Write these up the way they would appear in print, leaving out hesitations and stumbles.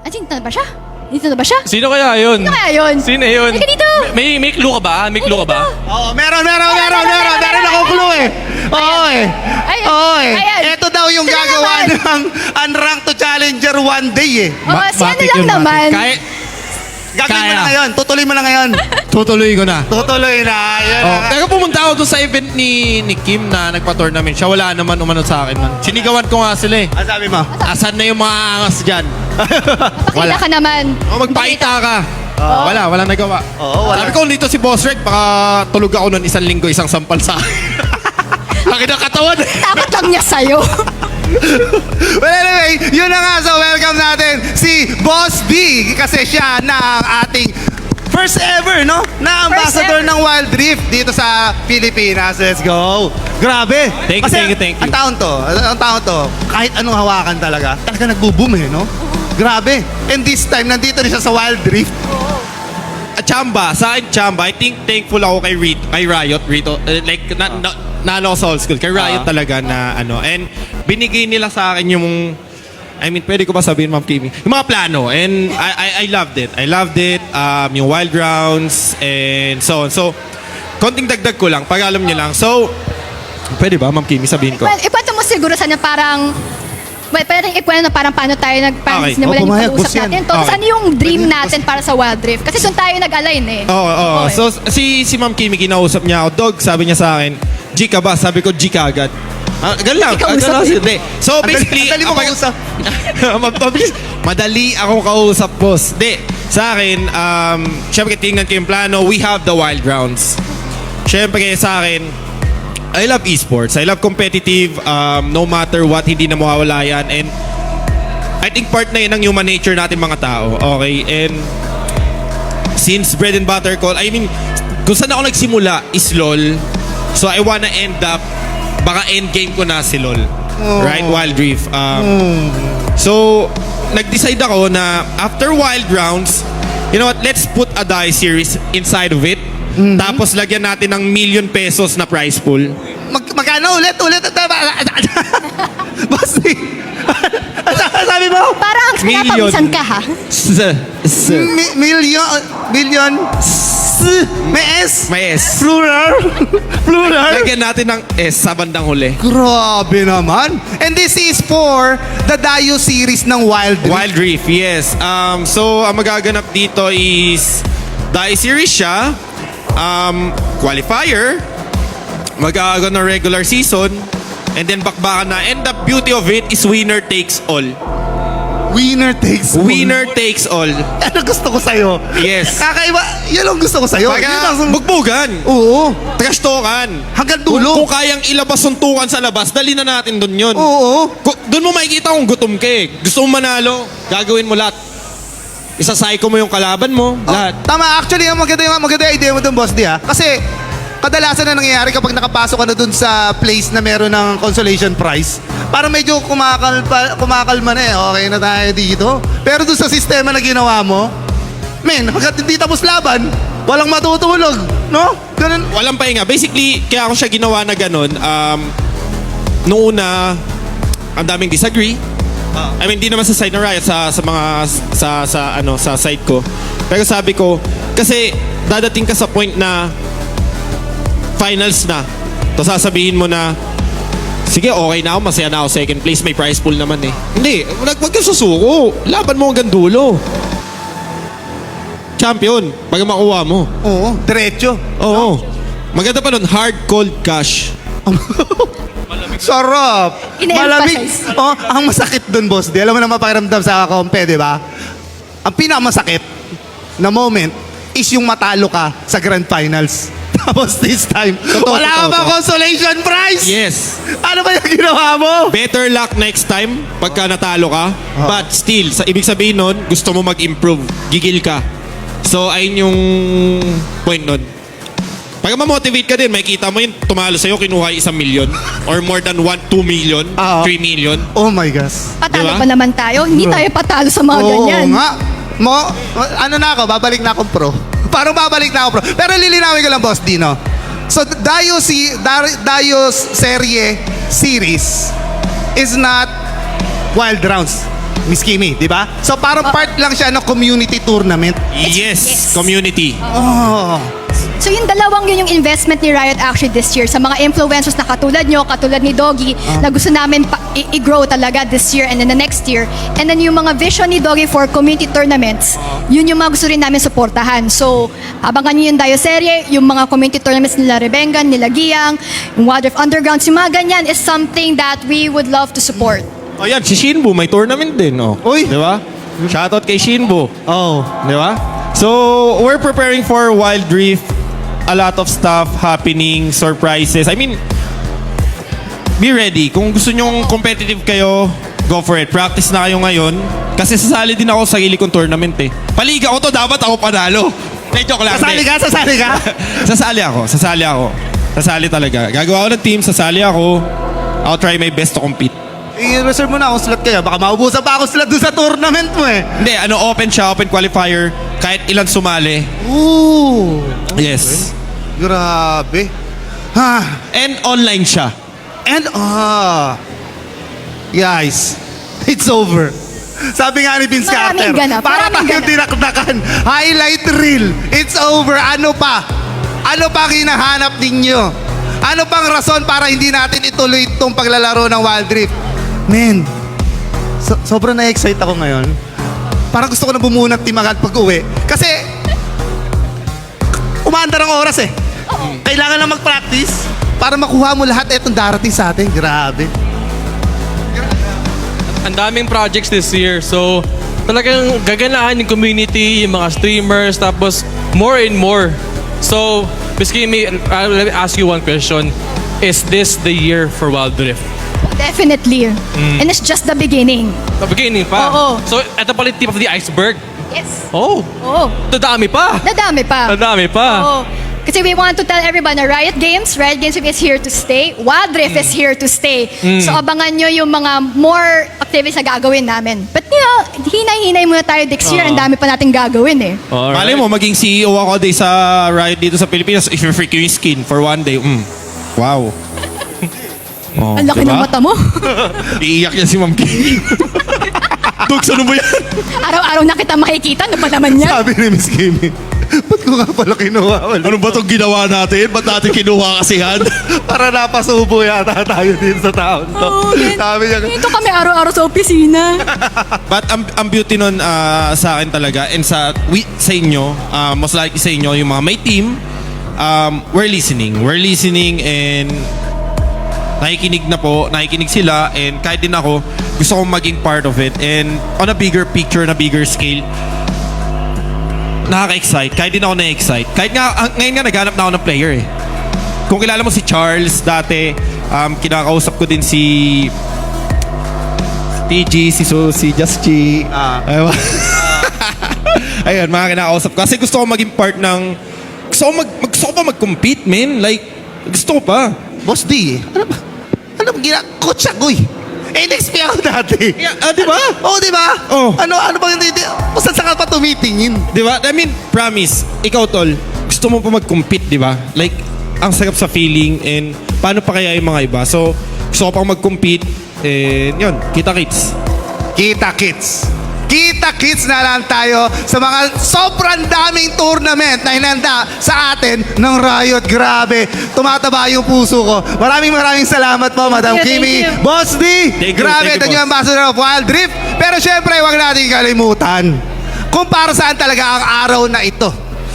Dito na ba siya? Dito na ba siya? Sino kaya yun? Sino kaya yun? Sino yun? Halika dito! May clue ka ba? May clue ka ba? Oo, meron akong clue eh. Oo eh. Ayan. Oo eh. Ayan. Ito daw yung Sino gagawa naman? ng Unranked to Challenger one day eh. Oo, si ano lang naman. Gagawin mo Kaya. na ngayon. Tutuloy mo na ngayon. Tutuloy ko na. Tutuloy na. Yan Oh, na. pero pumunta ako doon sa event ni Kim na nagpa-tournament siya. Wala naman umano sa akin man. Sinigawan ko nga sila eh. Ano sabi mo? Asan na yung mga angas dyan? Pakita ka naman. O magpaita ka. Wala nagawa. Oo, wala. Sabi ko dito si Boss Reg, baka tulog ako nun isang linggo, isang sampal sa akin. Laki ng katawan eh. Takot lang niya sa'yo. Well, anyway, yun na nga. So, welcome natin si Boss B. Kasi siya na ang ating first ever, no? Na ambassador ever. ng Wild Rift dito sa Pilipinas. Let's go. Grabe. Thank you. Ang taon to, kahit anong hawakan talaga nagbo-boom eh, no? Grabe. And this time, nandito rin siya sa Wild Rift. Chamba, sa akin Chamba, I think thankful ako kay Riot, Rito. Like, nalo ko sa old school. Kay Riot talaga na ano. And binigay nila sa akin yung, I mean, pwede ko ba sabihin, Ma'am Kimi? Yung mga plano. And I loved it. I loved it. Yung wild rounds and so on. So, konting dagdag ko lang, pag alam niyo lang. So, pwede ba, Ma'am Kimi, sabihin ko? Well, ikwento mo siguro sa niya parang... Well, pwede ikwento na parang paano tayo Okay. sinimulan yung pumayag, pag-usap boss yan. natin. Tapos Okay. ano yung dream natin para sa Wild Rift? Kasi doon tayo nag-align eh. Oo. eh. So, si Ma'am Kimi, kinausap niya ako. Dog, sabi niya sa akin, G ka ba? Sabi ko, G ka agad. Ganun lang. Hindi ka usap eh. Hindi. So, basically, Ang dali mo kapag- kausap. Mabilis. Madali akong kausap, boss. Hindi. Sa akin, syempre tingnan ko yung plano. We have the wild rounds. Syempre sa akin, I love esports. I love competitive. No matter what, hindi na mawawala yan. And I think part na yun ng human nature natin mga tao. Okay? And since bread and butter call, I mean, kung saan ako nagsimula is LOL. So I wanna end up, baka end game ko na si LOL. Right? Wild Rift. So, nag-decide ako na after wild rounds, you know what, let's put a die series inside of it. Tapos lagyan natin ng ₱1,000,000 na prize pool. Magkano ulit? Boss B. Sabi mo? Parang pinapawisan ka ha? Million. May S. May S. Plural. Lagyan natin ng S sa bandang huli. Grabe naman. And this is for the Dio series ng Wild Rift. Wild Rift, yes. So, ang magaganap dito is dahil series siya, qualifier, magkakaroon ng regular season, and then bakbakan na. And the beauty of it is winner takes all. Winner takes all. Winner takes all. Ano gusto ko sa'yo? Yes. Kakaiba. Yun ang gusto ko sa'yo. Yun ang- Bugbugan. Oo. Trash talkan. Hanggang Kung dulo. kayang ilabas suntukan sa labas, dali na natin doon yun. Oo. Doon mo makikita kung gutom ka eh. Gusto mo manalo, gagawin mo lahat. Isa-psycho mo yung kalaban mo, lahat. Tama, actually, ang maganda idea mo dun, Boss D, ha? Kasi, kadalasan na nangyayari kapag nakapasok ka na dun sa place na meron ng consolation prize, parang medyo kumakalma na eh. Okay na tayo dito. Pero dun sa sistema na ginawa mo, men, hanggat hindi tapos laban, walang matutulog, no? Ganun. Walang pahinga. Basically, kaya ako siya ginawa na ganun. Noong una, ang daming disagree. I mean, di naman sa side ng Riot, sa mga, sa side ko. Pero sabi ko, kasi dadating ka sa point na finals na. To sasabihin mo na, sige, okay na ako, masaya na ako second place, may prize pool naman eh. Hindi, wag kang susuko. Laban mo hanggang dulo. Champion, pag makuha mo. Oo, diretso. Oo. Maganda pa nun, hard cold cash. Sarap. Malamig. In-emphasize. Oh, ang masakit dun, Boss D. Alam mo na mapakiramdam sa kompe, di ba? Ang pinakamasakit na moment is yung matalo ka sa grand finals. Tapos this time, wala ka ba consolation prize? Yes. Ano ba yung ginawa mo? Better luck next time pagka natalo ka. But still, sa ibig sabihin nun, gusto mo mag-improve. Gigil ka. So, ayun yung point nun. Pag ma-motivate ka din, makikita mo yun, tumalo sa'yo, kinuha 1,000,000 or more than 1, 2 million, 3 million. Oh my gosh. Patalo Diba? pa naman tayo. Hindi tayo patalo sa mga Oo ganyan. nga. Ano na ako, babalik na akong pro. Parang babalik na ako pro. Pero lilinawin ko lang, Boss Dino. So, Dio Serie series is not wild rounds. Miss Kimi, di ba? So parang part lang siya ng community tournament. Yes, community. Oh. So yung dalawang yun yung investment ni Riot actually this year sa mga influencers na katulad nyo, katulad ni Doggy, na gusto namin i-grow talaga this year and then the next year. And then yung mga vision ni Doggy for community tournaments, yun yung mga gusto rin namin suportahan. So abangan nyo yung Dioserie, yung mga community tournaments nila Rebengan, nila Giyang, yung Wildlife Undergrounds, yung mga ganyan is something that we would love to support. O yan, si Shinbu, may tournament din. Oh. Uy. Di ba? Shoutout kay Shinbu. Oh. Di ba? So, we're preparing for Wild Rift. A lot of stuff happening, surprises. I mean, be ready. Kung gusto nyong competitive kayo, go for it. Practice na kayo ngayon. Kasi sasali din ako sa sarili kong tournament eh. Paliga ko to, dapat ako panalo. Hindi, joke lang. Sasali ka? Sasali ka? Sasali ako. Sasali talaga. Gagawa ako ng team, sasali ako. I'll try my best to compete. I-reserve mo na akong slot kaya. Baka maubusan pa akong slot doon sa tournament mo eh. Hindi, open siya, open qualifier. Kahit ilan sumali. Ooh. Yes. Grabe. Ha. And online siya. And, guys, it's over. Sabi nga ni Vince Maraming Carter, ganap, para maraming tayong ganap. dinakdakan. Highlight reel. It's over. Ano pa? Ano pa hinahanap ninyo? Ano pang rason para hindi natin ituloy itong paglalaro ng Wild Rift? Man, sobrang na-excite ako ngayon. Parang gusto ko na bumunat timagal pag uwi. Kasi, umaandar ang oras eh. Kailangan na mag-practice para makuha mo lahat itong darating sa atin. Grabe. Ang daming projects this year. So, talagang gaganaan yung community, yung mga streamers, tapos more and more. So, Miss Kimi, let me ask you one question. Is this the year for Wild Rift? Definitely. And it's just the beginning. The beginning pa. Oo. So, ito pala yung tip of the iceberg. Yes. Oh, Oo. dadami pa. Nadami pa. Dadami pa. Oo. Kasi we want to tell everyone na Riot Games is here to stay. Wild Rift is here to stay. So abangan nyo yung mga more activities na gagawin namin. But hinay-hinay muna tayo next year. Ang dami pa nating gagawin eh. Alright. Malay mo, maging CEO ako din sa Riot dito sa Pilipinas. If you freak yung skin for one day. Wow. Oh, Ang laki ng mata mo. Iiyak niya si Ma'am Kim. Dugs, ano ba yan? Araw-araw na kita makikita. Ano ba naman yan? Sabi ni Miss Kimi, ba't ko nga pala kinuha? Ano ba itong ginawa natin? Ba't natin kinuha kasihan? Para napasubo yata tayo din sa taon to. Oo, Sabi niya, Dito kami araw-araw sa opisina. But ang beauty nun sa akin talaga and sa inyo, most likely sa inyo, yung mga may team, we're listening. We're listening and nakikinig sila and kahit din ako, gusto kong maging part of it and on a bigger picture, on a bigger scale, nakaka-excite. Kahit din ako na-excite. Kahit nga, ngayon nga naghanap na ako ng player eh. Kung kilala mo si Charles dati, kinakausap ko din si TG, si Susie, Just Chi. Ayun, mga kinakausap ko. Kasi gusto ko maging part ng... Gusto ko pa mag-compete, man. Like, gusto ko pa. Boss D, ano ba coach ako eh. NXP ako dati. Di ba? Oo, di ba? Oh. Ano bang hindi? Kung saan ka pa tumitingin? Di ba? I mean, promise, ikaw tol, gusto mo pa mag-compete, di ba? Like, ang sarap sa feeling and paano pa kaya yung mga iba? So, gusto ko pang mag-compete and yun, kita-kits. Kita-kits. Kita-kits na lang tayo sa mga sobrang daming tournament na hinanda sa atin ng Riot. Grabe, tumataba yung puso ko. Maraming salamat po, Madam Thank you, Kimi. thank you. Boss D, Thank you, grabe, ito boss. yung ambassador of Wild Rift. Pero syempre, huwag natin kalimutan kung para saan talaga ang araw na ito.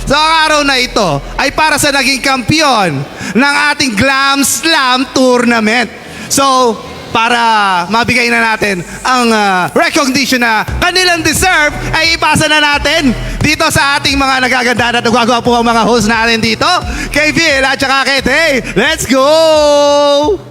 So, ang araw na ito ay para sa naging kampiyon ng ating Glam Slam Tournament. So, para mabigay na natin ang recognition na kanilang deserve, ay ipasa na natin dito sa ating mga nagaganda at nagwagawa po ang mga host natin dito. Kay Phil at saka kay Tay. Let's go!